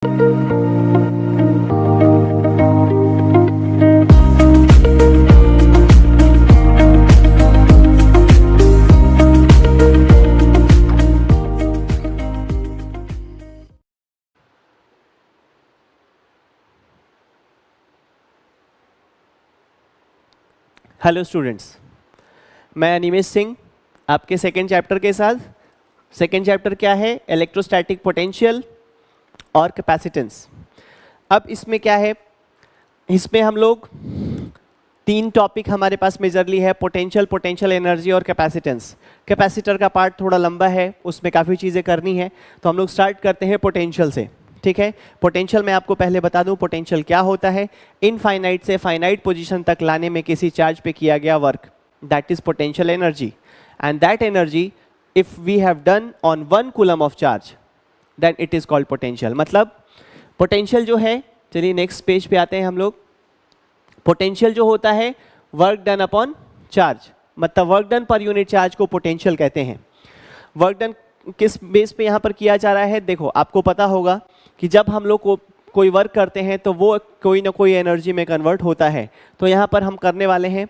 Hello students, मैं अनिमेश सिंह आपके second chapter के साथ। सेकेंड चैप्टर क्या है? इलेक्ट्रोस्टैटिक पोटेंशियल और कैपेसिटेंस। अब इसमें क्या है, इसमें हम लोग तीन टॉपिक हमारे पास मेजरली है, पोटेंशियल, पोटेंशियल एनर्जी और कैपेसिटेंस। कैपेसिटर का पार्ट थोड़ा लंबा है, उसमें काफ़ी चीज़ें करनी है, तो हम लोग स्टार्ट करते हैं पोटेंशियल से। ठीक है, पोटेंशियल मैं आपको पहले बता दूं पोटेंशियल क्या होता है। इनफाइनाइट से फाइनाइट पोजीशन तक लाने में किसी चार्ज पे किया गया work, that is potential energy. And that energy if we have done on 1 coulomb of charge then it is called potential. मतलब पोटेंशियल जो है, चलिए नेक्स्ट पेज पे आते हैं हम लोग। पोटेंशियल जो होता है वर्क डन अपॉन चार्ज, मतलब work done per unit charge को पोटेंशियल कहते हैं। वर्क डन किस बेस पे यहाँ पर किया जा रहा है? देखो, आपको पता होगा कि जब हम लोग कोई वर्क करते हैं तो वो कोई ना कोई एनर्जी में कन्वर्ट होता है। तो यहाँ पर हम करने वाले हैं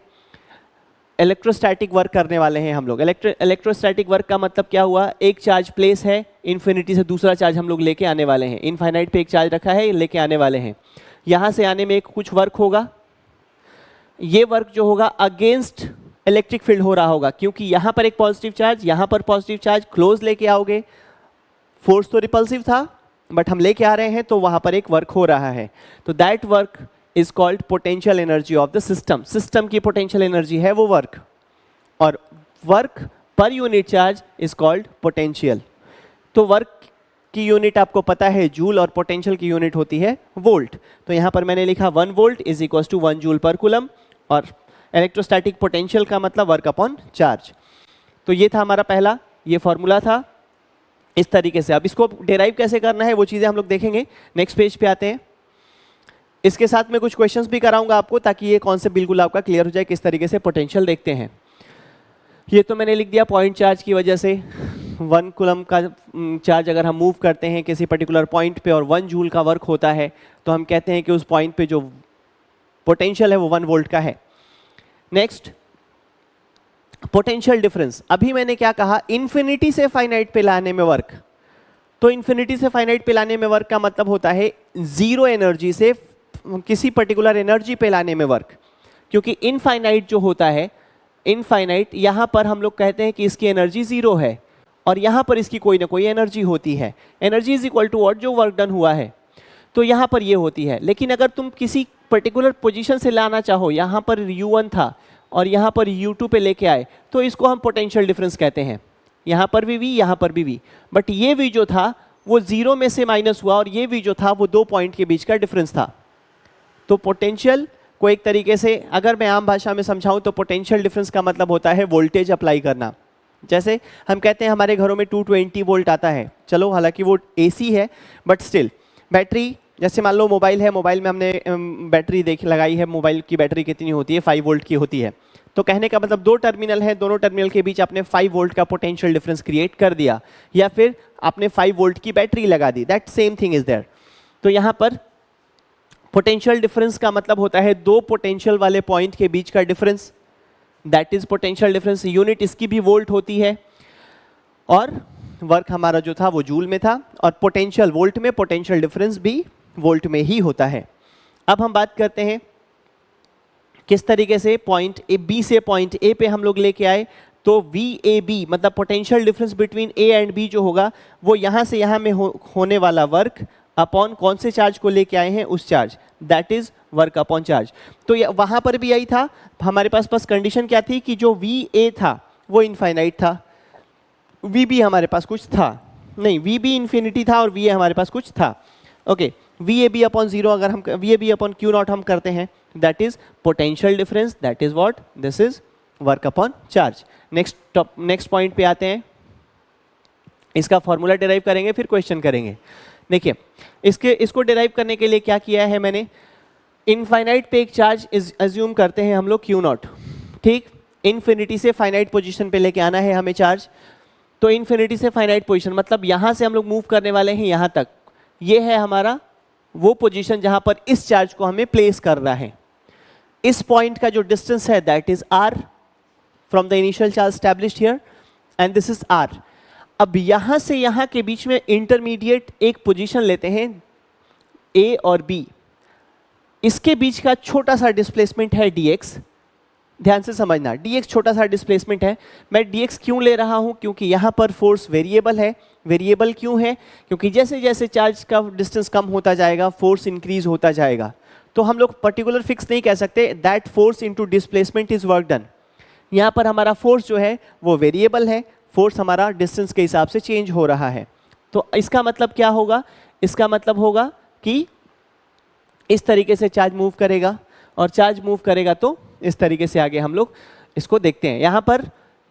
इलेक्ट्रोस्टैटिक वर्क करने वाले हैं हम लोग। इलेक्ट्रोस्टैटिक वर्क का मतलब क्या हुआ? एक चार्ज प्लेस है, इन्फिनिटी से दूसरा चार्ज हम लोग लेके आने वाले हैं। इनफाइनाइट पे एक चार्ज रखा है, लेके आने वाले हैं। यहाँ से आने में एक कुछ वर्क होगा, ये वर्क जो होगा अगेंस्ट इलेक्ट्रिक फील्ड हो रहा होगा, क्योंकि यहाँ पर एक पॉजिटिव चार्ज, यहाँ पर पॉजिटिव चार्ज, क्लोज लेके आओगे। फोर्स तो रिपल्सिव था बट हम लेके आ रहे हैं, तो वहाँ पर एक वर्क हो रहा है। तो that work is called potential energy of the system. System की पोटेंशियल एनर्जी है वो वर्क, और work per unit charge is called potential. तो वर्क की यूनिट आपको पता है जूल, और पोटेंशियल की यूनिट होती है वोल्ट। तो यहाँ पर मैंने लिखा 1 volt is equal to 1 joule per coulomb, और इलेक्ट्रोस्टैटिक पोटेंशियल का मतलब वर्क अपॉन चार्ज। तो ये था हमारा पहला, ये फॉर्मूला था इस तरीके से। अब इसको डेराइव कैसे करना है वो चीज़ें हम लोग देखेंगे। नेक्स्ट पेज पे आते हैं। इसके साथ में कुछ क्वेश्चंस भी कराऊंगा आपको, ताकि ये कॉन्सेप्ट बिल्कुल आपका क्लियर हो जाए किस तरीके से पोटेंशियल देखते हैं। ये तो मैंने लिख दिया पॉइंट चार्ज की वजह से। 1 कूलम का चार्ज अगर हम मूव करते हैं किसी पर्टिकुलर पॉइंट पे और 1 जूल का वर्क होता है, तो हम कहते हैं कि उस पॉइंट पे जो पोटेंशियल है वो 1 वोल्ट का है। Next, potential difference. अभी मैंने क्या कहा? इन्फिनिटी से फाइनाइट पे लाने में वर्क। तो इन्फिनिटी से फाइनाइट पे लाने में वर्क का मतलब होता है जीरो एनर्जी से किसी पर्टिकुलर एनर्जी पे लाने में वर्क। क्योंकि इनफाइनाइट जो होता है, इनफाइनाइट, यहां पर हम लोग कहते हैं कि इसकी एनर्जी जीरो है, और यहां पर इसकी कोई ना कोई एनर्जी होती है। Energy is equal to what? जो वर्क डन हुआ है। तो यहां पर ये होती है। लेकिन अगर तुम किसी पर्टिकुलर पोजीशन से लाना चाहो, यहां पर U1 था और यहाँ पर U2 पे लेके आए, तो इसको हम पोटेंशियल डिफरेंस कहते हैं। यहाँ पर भी V, यहाँ पर भी V, बट ये V जो था वो जीरो में से माइनस हुआ, और ये V जो था वो 2 पॉइंट के बीच का डिफरेंस था। तो पोटेंशियल को एक तरीके से अगर मैं आम भाषा में समझाऊं तो पोटेंशियल डिफरेंस का मतलब होता है वोल्टेज अप्लाई करना। जैसे हम कहते हैं हमारे घरों में 220 वोल्ट आता है, चलो हालांकि वो AC है बट स्टिल। बैटरी, जैसे मान लो मोबाइल है, मोबाइल में हमने बैटरी लगाई है, मोबाइल की बैटरी कितनी होती है? 5 वोल्ट की होती है। तो कहने का मतलब 2 टर्मिनल है, दोनों टर्मिनल के बीच आपने 5 वोल्ट का पोटेंशियल डिफरेंस क्रिएट कर दिया, या फिर आपने 5 वोल्ट की बैटरी लगा दी, that same thing is there. तो यहाँ पर पोटेंशियल डिफरेंस का मतलब होता है 2 पोटेंशियल वाले पॉइंट के बीच का difference, that is potential difference. Unit इसकी भी वोल्ट होती है, और वर्क हमारा जो था वो जूल में था, और पोटेंशियल वोल्ट में, पोटेंशियल डिफरेंस भी वोल्ट में ही होता है। अब हम बात करते हैं किस तरीके से पॉइंट B से पॉइंट A पे हम लोग लेके आए। तो VAB मतलब potential difference between A and B जो होगा वो यहाँ से यहाँ में होने वाला वर्क अपॉन कौन से चार्ज को लेके आए हैं, उस charge, that is work upon charge. तो वहाँ पर भी यही था, हमारे पास बस कंडीशन क्या थी कि जो VA था वो इनफाइनाइट था, VB हमारे पास कुछ था नहीं, VB इन्फिनिटी था और VA हमारे पास कुछ था। ओके, VAB अपॉन 0 अगर हम VAB अपॉन Q0 हम करते हैं, that is potential difference, that is what? This is work upon charge. Next point पे आते हैं, इसका फॉर्मूला डिराइव करेंगे फिर क्वेश्चन करेंगे। देखिए, इसको डिराइव करने के लिए क्या किया है मैंने, इनफाइनाइट पे एक चार्ज अज्यूम करते हैं हम लोग Q0, ठीक। इन्फिनिटी से फाइनाइट पोजीशन पे लेके आना है हमें चार्ज। तो इन्फिनिटी से फाइनाइट पोजीशन मतलब यहाँ से हम लोग मूव करने वाले हैं यहाँ तक, ये है हमारा वो पोजीशन जहां पर इस चार्ज को हमें प्लेस करना है। इस पॉइंट का जो डिस्टेंस है that is r from the initial charge established here and this is r। अब यहां से यहां के बीच में इंटरमीडिएट एक पोजीशन लेते हैं a और b। इसके बीच का छोटा सा डिस्प्लेसमेंट है dx। ध्यान से समझना, dx छोटा सा डिस्प्लेसमेंट है। मैं dx क्यों ले रहा हूं? क्योंकि यहां पर फोर्स वेरिएबल है। वेरिएबल क्यों है? क्योंकि जैसे जैसे चार्ज का डिस्टेंस कम होता जाएगा फोर्स इंक्रीज होता जाएगा। तो हम लोग पर्टिकुलर फिक्स नहीं कह सकते that force into displacement is work done. यहाँ पर हमारा फोर्स जो है वो वेरिएबल है, फोर्स हमारा डिस्टेंस के हिसाब से चेंज हो रहा है। तो इसका मतलब क्या होगा? इसका मतलब होगा कि इस तरीके से चार्ज मूव करेगा, और चार्ज मूव करेगा तो इस तरीके से आगे हम लोग इसको देखते हैं। यहाँ पर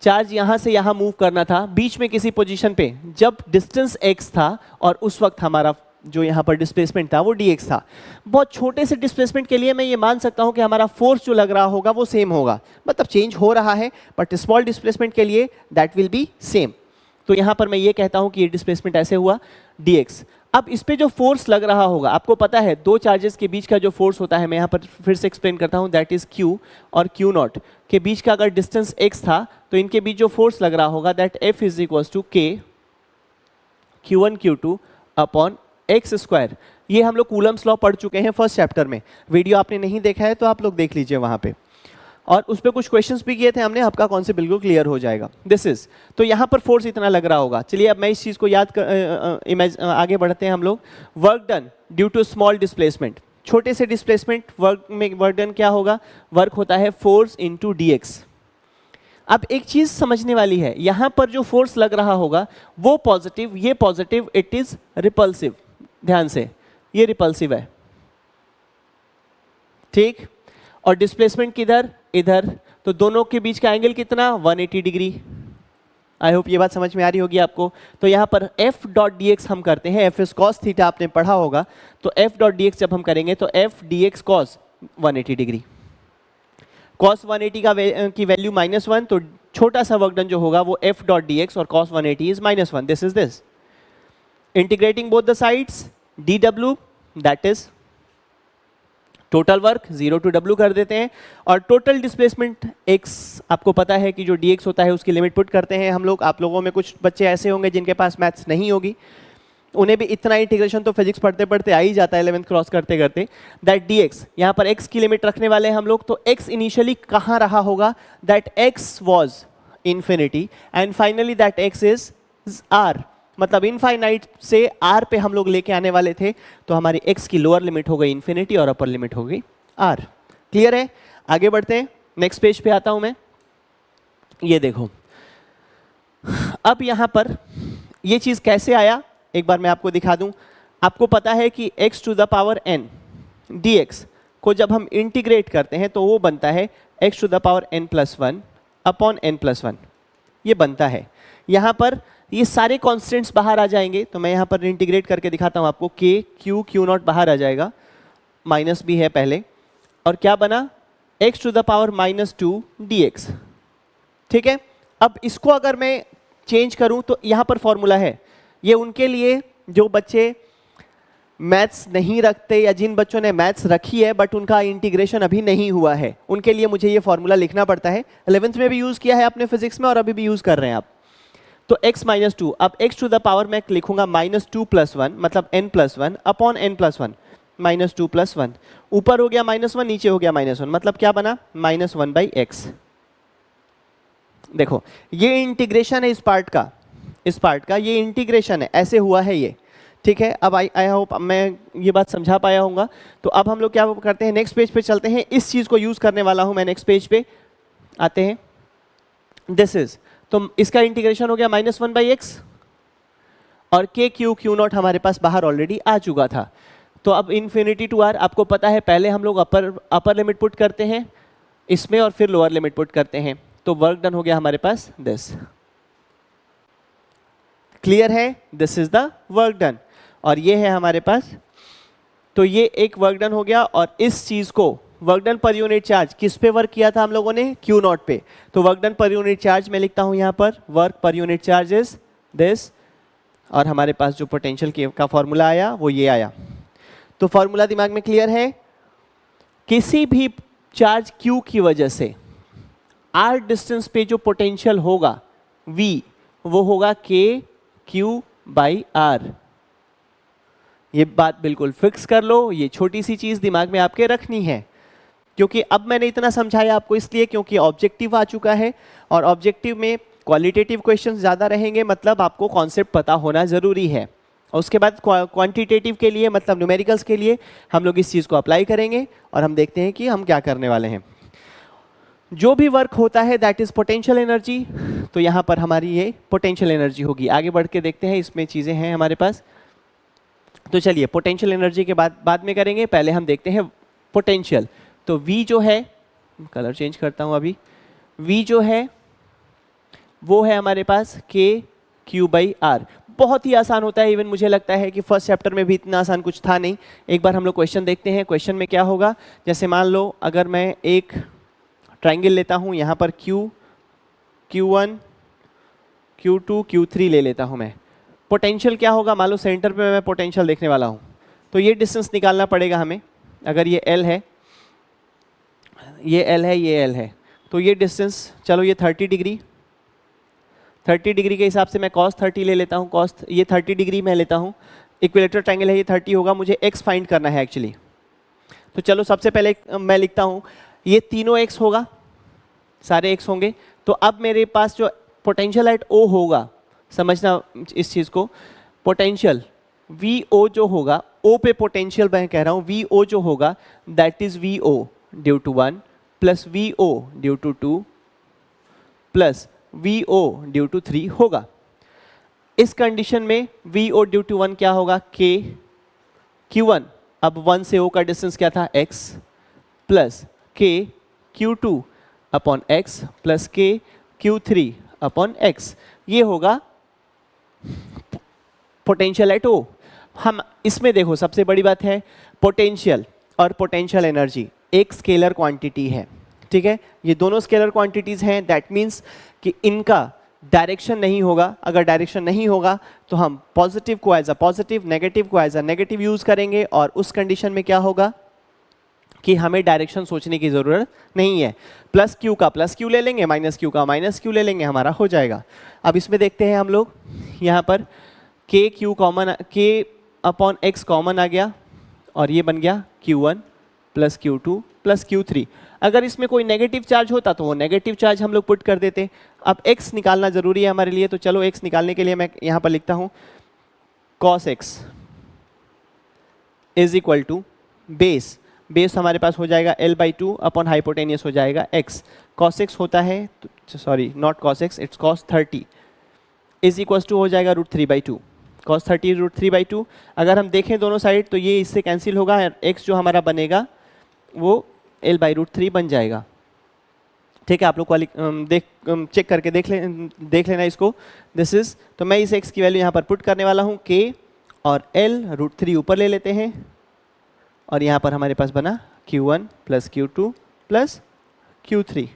चार्ज यहाँ से यहाँ मूव करना था बीच में किसी पोजीशन पे जब डिस्टेंस x था, और उस वक्त हमारा जो यहाँ पर डिस्प्लेसमेंट था वो dx था। बहुत छोटे से डिस्प्लेसमेंट के लिए मैं ये मान सकता हूँ कि हमारा फोर्स जो लग रहा होगा वो सेम होगा, मतलब चेंज हो रहा है, बट स्मॉल डिस्प्लेसमेंट के लिए दैट विल बी सेम। तो यहाँ पर मैं ये कहता हूँ कि ये डिस्प्लेसमेंट ऐसे हुआ dx। अब इस पे जो फोर्स लग रहा होगा, आपको पता है दो चार्जेस के बीच का जो फोर्स होता है, मैं यहाँ पर फिर से एक्सप्लेन करता हूँ, दैट इज q और q नॉट के बीच का अगर डिस्टेंस x था तो इनके बीच जो फोर्स लग रहा होगा that F is equals to k q1 q2 upon x square. ये हम लोग कूलम्स लॉ पढ़ चुके हैं फर्स्ट चैप्टर में। वीडियो आपने नहीं देखा है तो आप लोग देख लीजिए वहाँ पे, और उस पर कुछ क्वेश्चंस भी किए थे हमने, आपका कॉन्सेप्ट बिल्कुल क्लियर हो जाएगा। दिस इज, तो यहाँ पर फोर्स इतना लग रहा होगा। चलिए अब मैं इस चीज़ को याद कर आगे बढ़ते हैं हम लोग। Work done due to small displacement, छोटे से डिस्प्लेसमेंट वर्क में वर्क डन क्या होगा? वर्क होता है फोर्स इंटू dx। अब एक चीज समझने वाली है, यहाँ पर जो फोर्स लग रहा होगा वो पॉजिटिव, ये पॉजिटिव, इट इज रिपल्सिव। ध्यान से, ये रिपल्सिव है, ठीक। और डिस्प्लेसमेंट किधर? इधर। तो दोनों के बीच का एंगल कितना? 180 डिग्री। आई होप ये बात समझ में आ रही होगी आपको। तो यहाँ पर f डॉट डी हम करते हैं, एफ इज कॉस थीटा आपने पढ़ा होगा, तो f डॉट डी जब हम करेंगे तो f dx cos 180 degree. Cos 180 की वैल्यू -1, तो छोटा सा वर्क डन जो होगा वो f डॉट डी और cos 180 is -1। This is this. Integrating both the sides dw that is total work 0 to w कर देते हैं, और टोटल डिस्प्लेसमेंट x आपको पता है कि जो dx होता है उसकी लिमिट पुट करते हैं हम लोग। आप लोगों में कुछ बच्चे ऐसे होंगे जिनके पास मैथ्स नहीं होगी, उन्हें भी इतना इंटीग्रेशन तो फिजिक्स पढ़ते पढ़ते आ ही जाता है 11th क्रॉस करते करते। दैट dx, यहाँ पर x की लिमिट रखने वाले हैं हम लोग, तो x इनिशियली कहाँ रहा होगा? That x was infinity and finally that x is r, मतलब इनफाइनाइट से r पे हम लोग लेके आने वाले थे, तो हमारी x की लोअर लिमिट हो गई इन्फिनिटी और अपर लिमिट हो गई r। क्लियर है? आगे बढ़ते हैं, नेक्स्ट पेज पे आता हूं मैं। ये देखो, अब यहां पर ये चीज कैसे आया एक बार मैं आपको दिखा दूं। आपको पता है कि x to the power n dx को जब हम इंटीग्रेट करते हैं तो वो बनता है x to the power n+1 upon n+1, ये बनता है। यहाँ पर ये सारे कॉन्स्टेंट्स बाहर आ जाएंगे, तो मैं यहाँ पर इंटीग्रेट करके दिखाता हूँ आपको। k q नॉट बाहर आ जाएगा, माइनस भी है पहले, और क्या बना? x to the power -2 dx। ठीक है, अब इसको अगर मैं चेंज करूँ तो यहाँ पर फॉर्मूला है। ये उनके लिए जो बच्चे मैथ्स नहीं रखते या जिन बच्चों ने मैथ्स रखी है बट उनका इंटीग्रेशन अभी नहीं हुआ है, उनके लिए मुझे ये फॉर्मूला लिखना पड़ता है। 11th में भी यूज़ किया है अपने फिजिक्स में और अभी भी यूज़ कर रहे हैं आप। तो x -2, अब x टू द पावर मैं लिखूंगा -2 + 1, मतलब n+1 अपॉन n+1, -2 + 1, ऊपर हो गया -1 नीचे हो गया -1, मतलब क्या बना? -1/x। देखो ये इंटीग्रेशन है इस पार्ट का ये इंटीग्रेशन है, ऐसे हुआ है ये। ठीक है, अब आई होप मैं ये बात समझा पाया होऊंगा। तो अब हम लोग क्या करते हैं, नेक्स्ट पेज पे चलते हैं। इस चीज को यूज करने वाला हूं मैं। नेक्स्ट पेज पे आते हैं, दिस इज, तो इसका इंटीग्रेशन हो गया -1/x, और k q नॉट हमारे पास बाहर ऑलरेडी आ चुका था। तो अब इन्फिनिटी टू r, आपको पता है पहले हम लोग अपर लिमिट पुट करते हैं इसमें और फिर लोअर लिमिट पुट करते हैं, तो वर्क डन हो गया हमारे पास दिस। क्लियर है? This is the work done, और ये है हमारे पास। तो ये एक वर्क डन हो गया, और इस चीज को work done per unit charge किस पे वर्क किया था हम लोगों ने? Q नॉट पे। तो work done per unit charge मैं लिखता हूं यहाँ पर, work per unit charge is this और हमारे पास जो पोटेंशियल का फॉर्मूला आया वो ये आया। तो फॉर्मूला दिमाग में क्लियर है? किसी भी चार्ज Q की वजह से r डिस्टेंस पे जो पोटेंशियल होगा V, वो होगा KQ/R। ये बात बिल्कुल फिक्स कर लो, ये छोटी सी चीज दिमाग में आपके रखनी है, क्योंकि अब मैंने इतना समझाया आपको इसलिए क्योंकि ऑब्जेक्टिव आ चुका है, और ऑब्जेक्टिव में क्वालिटेटिव क्वेश्चंस ज़्यादा रहेंगे, मतलब आपको कॉन्सेप्ट पता होना ज़रूरी है। और उसके बाद क्वांटिटेटिव के लिए, मतलब न्यूमेरिकल्स के लिए हम लोग इस चीज़ को अप्लाई करेंगे और हम देखते हैं कि हम क्या करने वाले हैं। जो भी वर्क होता है दैट इज़ पोटेंशियल एनर्जी, तो यहाँ पर हमारी ये पोटेंशियल एनर्जी होगी। आगे बढ़ के देखते हैं, इसमें चीज़ें हैं हमारे पास। तो चलिए पोटेंशियल एनर्जी के बाद में करेंगे, पहले हम देखते हैं पोटेंशियल। तो V जो है, कलर चेंज करता हूँ अभी, V जो है वो है हमारे पास KQ/R। बहुत ही आसान होता है, इवन मुझे लगता है कि फर्स्ट चैप्टर में भी इतना आसान कुछ था नहीं। एक बार हम लोग क्वेश्चन देखते हैं। क्वेश्चन में क्या होगा, जैसे मान लो अगर मैं एक ट्राइंगल लेता हूँ, यहाँ पर Q1, Q2, Q3 ले लेता हूँ मैं। पोटेंशियल क्या होगा, मान लो सेंटर पे मैं पोटेंशियल देखने वाला हूँ, तो ये डिस्टेंस निकालना पड़ेगा हमें। अगर ये L है, ये L है, ये L है, तो ये डिस्टेंस, चलो ये 30 डिग्री, 30 डिग्री के हिसाब से मैं cos 30 ले लेता हूँ। cos ये 30 डिग्री मैं लेता हूँ, इक्विलेटरल ट्रायंगल है, ये 30 होगा, मुझे x फाइंड करना है एक्चुअली। तो चलो सबसे पहले मैं लिखता हूँ, ये तीनों x होगा, सारे x होंगे। तो अब मेरे पास जो पोटेंशियल एट O होगा, समझना इस चीज़ को, पोटेंशियल VO जो होगा, O पे पोटेंशियल मैं कह रहा हूँ, VO जो होगा that is VO due to 1 plus VO due to 2 plus VO due to 3 होगा। इस कंडीशन में VO ड्यू टू 1 क्या होगा, Q1, अब 1 से O का डिस्टेंस क्या था, x, plus Q2 upon x plus Q3 upon x, ये होगा पोटेंशियल एट O। हम इसमें देखो, सबसे बड़ी बात है पोटेंशियल और पोटेंशियल एनर्जी एक स्केलर क्वांटिटी है, ठीक है। ये दोनों स्केलर क्वांटिटीज हैं, दैट मीन्स कि इनका डायरेक्शन नहीं होगा। अगर डायरेक्शन नहीं होगा तो हम पॉजिटिव को एज अ पॉजिटिव, नेगेटिव को एज अ नेगेटिव यूज करेंगे, और उस कंडीशन में क्या होगा कि हमें डायरेक्शन सोचने की जरूरत नहीं है। प्लस क्यू का प्लस क्यू ले लेंगे, माइनस क्यू का माइनस क्यू ले लेंगे, हमारा हो जाएगा। अब इसमें देखते हैं हम लोग, यहाँ पर के क्यू कॉमन, के अपॉन एक्स कॉमन आ गया, और ये बन गया Q1 plus Q2 plus Q3। अगर इसमें कोई नेगेटिव चार्ज होता तो वो नेगेटिव चार्ज हम लोग पुट कर देते। अब x निकालना जरूरी है हमारे लिए, तो चलो x निकालने के लिए मैं यहाँ पर लिखता हूँ cos x is equal to base, base हमारे पास हो जाएगा L/2 अपॉन हाइपोटेनियस हो जाएगा x। cos x होता है, sorry not cos x, it's cos 30 is equal to हो जाएगा √3/2। cos 30 √3/2। अगर हम देखें दोनों साइड तो ये इससे कैंसिल होगा, x जो हमारा बनेगा वो L/√3 बन जाएगा, ठीक है। आप लोग चेक करके देख लेना इसको। दिस इज, तो मैं इस x की वैल्यू यहाँ पर पुट करने वाला हूँ, k और L√3 ऊपर ले लेते हैं, और यहाँ पर हमारे पास बना Q1 plus Q2 plus Q3,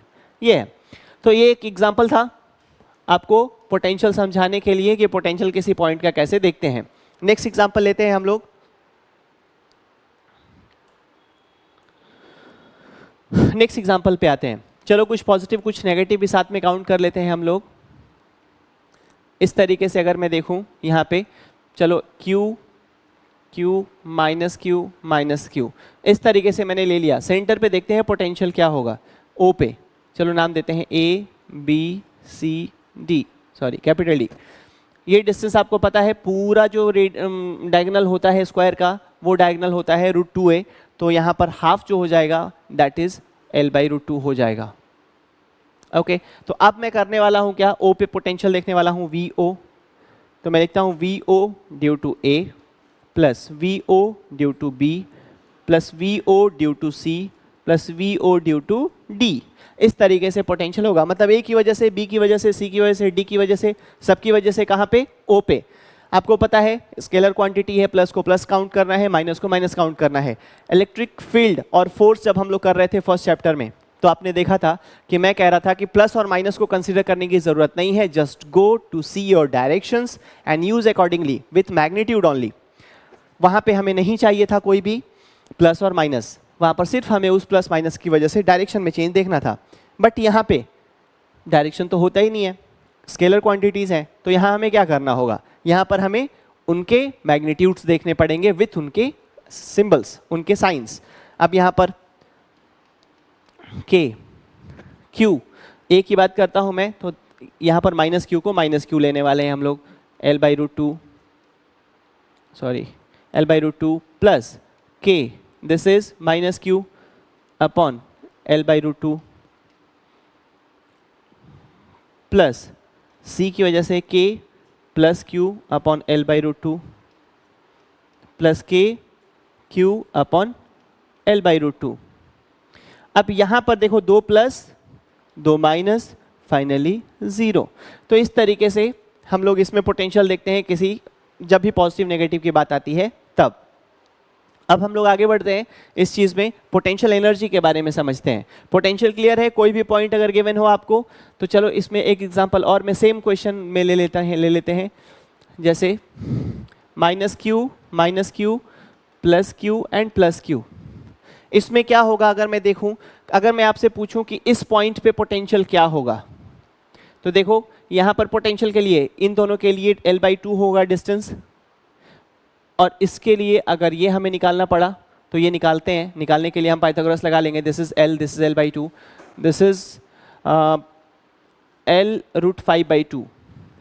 ये है। तो ये एक एग्जाम्पल था आपको पोटेंशियल समझाने के लिए कि पोटेंशियल किसी पॉइंट का कैसे देखते हैं। नेक्स्ट एग्जाम्पल लेते हैं हम लोग। नेक्स्ट एग्जाम्पल पे आते हैं। चलो कुछ पॉजिटिव कुछ नेगेटिव भी साथ में काउंट कर लेते हैं हम लोग। इस तरीके से अगर मैं देखूं यहाँ पे, चलो Q माइनस Q, इस तरीके से मैंने ले लिया। सेंटर पे देखते हैं पोटेंशियल क्या होगा, O पे। चलो नाम देते हैं A B C D, sorry capital D। ये डिस्टेंस आपको पता है, पूरा जो डायगोनल होता है स्क्वायर का वो डायगोनल होता है √2a, तो यहाँ पर हाफ जो हो जाएगा दैट इज L/√2 हो जाएगा। ओके, तो अब मैं करने वाला हूँ क्या, O पे पोटेंशियल देखने वाला हूँ VO, तो मैं लिखता हूँ VO due to A plus VO due to B plus VO due to C plus VO due to D। इस तरीके से पोटेंशियल होगा, मतलब A की वजह से, B की वजह से, C की वजह से, D की वजह से, सबकी वजह से कहाँ पे, O पे। आपको पता है स्केलर क्वांटिटी है, प्लस को प्लस काउंट करना है, माइनस को माइनस काउंट करना है। इलेक्ट्रिक फील्ड और फोर्स जब हम लोग कर रहे थे फर्स्ट चैप्टर में, तो आपने देखा था कि मैं कह रहा था कि प्लस और माइनस को कंसीडर करने की जरूरत नहीं है, just go to see your directions and use accordingly with magnitude only. वहां पे हमें नहीं चाहिए था कोई भी प्लस और माइनस, वहां पर सिर्फ हमें उस प्लस माइनस की वजह से डायरेक्शन में चेंज देखना था। बट यहाँ पे डायरेक्शन तो होता ही नहीं है, स्केलर क्वांटिटीज हैं, तो यहाँ हमें क्या करना होगा, यहाँ पर हमें उनके मैग्नीट्यूड्स देखने पड़ेंगे विथ उनके सिंबल्स, उनके साइंस। अब यहाँ पर के क्यू ए की बात करता हूँ मैं, तो यहाँ पर माइनस क्यू को माइनस क्यू लेने वाले हैं हम लोग, L by root two plus K, this is minus Q upon L by root two plus C की वजह से K plus Q upon L by root two plus K Q upon L by root two. अब यहां पर देखो 2 plus 2 minus finally 0। तो इस तरीके से हम लोग इसमें पोटेंशियल देखते हैं किसी, जब भी पॉजिटिव नेगेटिव की बात आती है तब। अब हम लोग आगे बढ़ते हैं इस चीज में, पोटेंशियल एनर्जी के बारे में समझते हैं। पोटेंशियल क्लियर है, कोई भी पॉइंट अगर गिवन हो आपको तो चलो इसमें एक एग्जांपल और मैं सेम क्वेश्चन में ले लेते हैं, जैसे minus Q plus Q and plus Q. इसमें क्या होगा, अगर मैं देखूं, अगर मैं आपसे पूछूं कि इस पॉइंट पे पोटेंशियल क्या होगा, तो देखो यहां पर पोटेंशियल के लिए इन दोनों के लिए L/2 होगा डिस्टेंस, और इसके लिए अगर ये हमें निकालना पड़ा तो ये निकालते हैं। निकालने के लिए हम पाइथागोरस लगा लेंगे, this is L, this is L/2, this is L√5/2।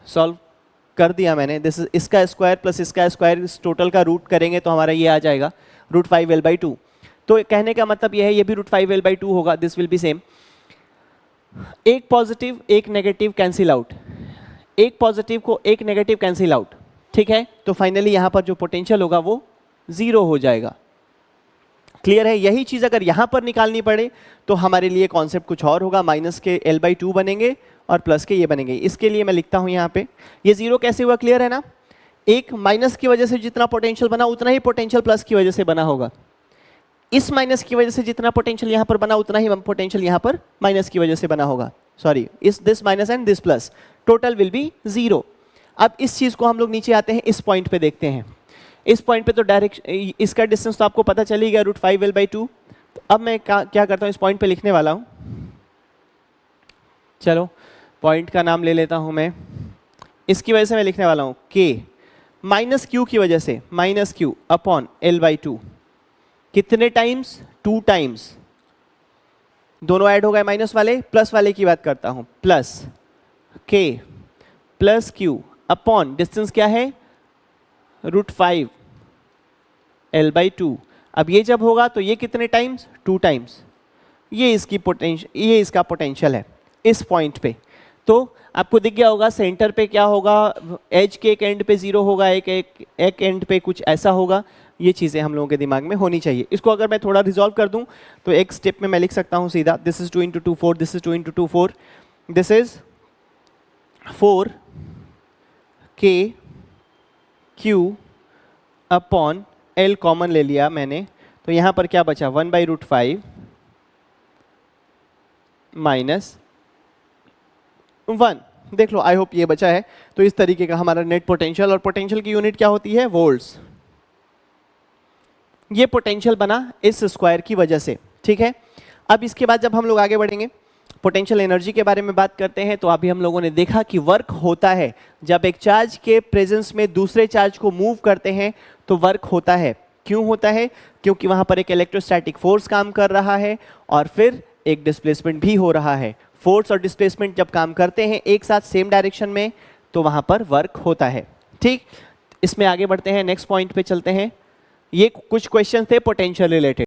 Solve कर दिया मैंने, दिस इज इसका स्क्वायर प्लस इसका स्क्वायर, इस टोटल का रूट करेंगे तो हमारा ये आ जाएगा √5L/2। तो कहने का मतलब ये है ये भी √5L/2 होगा, दिस विल बी सेम। एक पॉजिटिव एक नेगेटिव कैंसिल आउट, एक पॉजिटिव को एक नेगेटिव कैंसिल आउट, ठीक है। तो फाइनली यहां पर जो पोटेंशियल होगा वो 0 हो जाएगा। क्लियर है? यही चीज अगर यहां पर निकालनी पड़े तो हमारे लिए कॉन्सेप्ट कुछ और होगा, माइनस के L/2 बनेंगे और प्लस के ये बनेंगे। इसके लिए मैं लिखता हूं यहाँ पे, ये 0 कैसे हुआ, क्लियर है ना? एक माइनस की वजह से जितना पोटेंशियल बना उतना ही पोटेंशियल प्लस की वजह से बना होगा। इस माइनस की वजह से जितना पोटेंशियल यहाँ पर बना उतना ही पोटेंशियल यहाँ पर माइनस की वजह से बना होगा, सॉरी, इस this minus and this plus, total will be 0। अब इस चीज को हम लोग नीचे आते हैं, इस पॉइंट पे देखते हैं। इस पॉइंट पे तो डायरेक्ट इसका डिस्टेंस तो आपको पता चली गया, √5L/2। तो अब मैं क्या करता हूँ, इस पॉइंट पे लिखने वाला हूँ, चलो पॉइंट का नाम ले लेता हूँ मैं, इसकी वजह से मैं लिखने वाला हूँ के माइनस क्यू की वजह से, माइनस क्यू अपॉन L/2। कितने टाइम्स? 2 टाइम्स, दोनों ऐड हो गए माइनस वाले, प्लस वाले की बात करता हूं, प्लस के प्लस क्यू अपॉन डिस्टेंस क्या है, √5L/2। अब ये जब होगा तो ये कितने टाइम्स? 2 टाइम्स। ये इसकी पोटेंशियल, ये इसका पोटेंशियल है इस पॉइंट पे। तो आपको दिख गया होगा सेंटर पे क्या होगा, एज के एक एंड पे 0 होगा, एक एंड पे कुछ ऐसा होगा। ये चीजें हम लोगों के दिमाग में होनी चाहिए। इसको अगर मैं थोड़ा रिजॉल्व कर दूं तो एक स्टेप में मैं लिख सकता हूं सीधा, this is 2 × 2 4, this is 2 × 2 4, this is 4 के क्यू अपॉन एल, कॉमन ले लिया मैंने, तो यहां पर क्या बचा, 1/√5 माइनस 1। देख लो, आई होप ये बचा है। तो इस तरीके का हमारा नेट पोटेंशियल, और पोटेंशियल की यूनिट क्या होती है, वोल्ट्स। ये पोटेंशियल बना इस स्क्वायर की वजह से, ठीक है। अब इसके बाद जब हम लोग आगे बढ़ेंगे, पोटेंशियल एनर्जी के बारे में बात करते हैं, तो अभी हम लोगों ने देखा कि वर्क होता है जब एक चार्ज के प्रेजेंस में दूसरे चार्ज को मूव करते हैं तो वर्क होता है। क्यों होता है? क्योंकि वहां पर एक इलेक्ट्रोस्टैटिक फोर्स काम कर रहा है और फिर एक डिस्प्लेसमेंट भी हो रहा है। फोर्स और डिस्प्लेसमेंट जब काम करते हैं एक साथ सेम डायरेक्शन में तो वहां पर वर्क होता है, ठीक। इसमें आगे बढ़ते हैं, नेक्स्ट पॉइंट पे चलते हैं। ये कुछ क्वेश्चन थे पोटेंशियल रिलेटेड।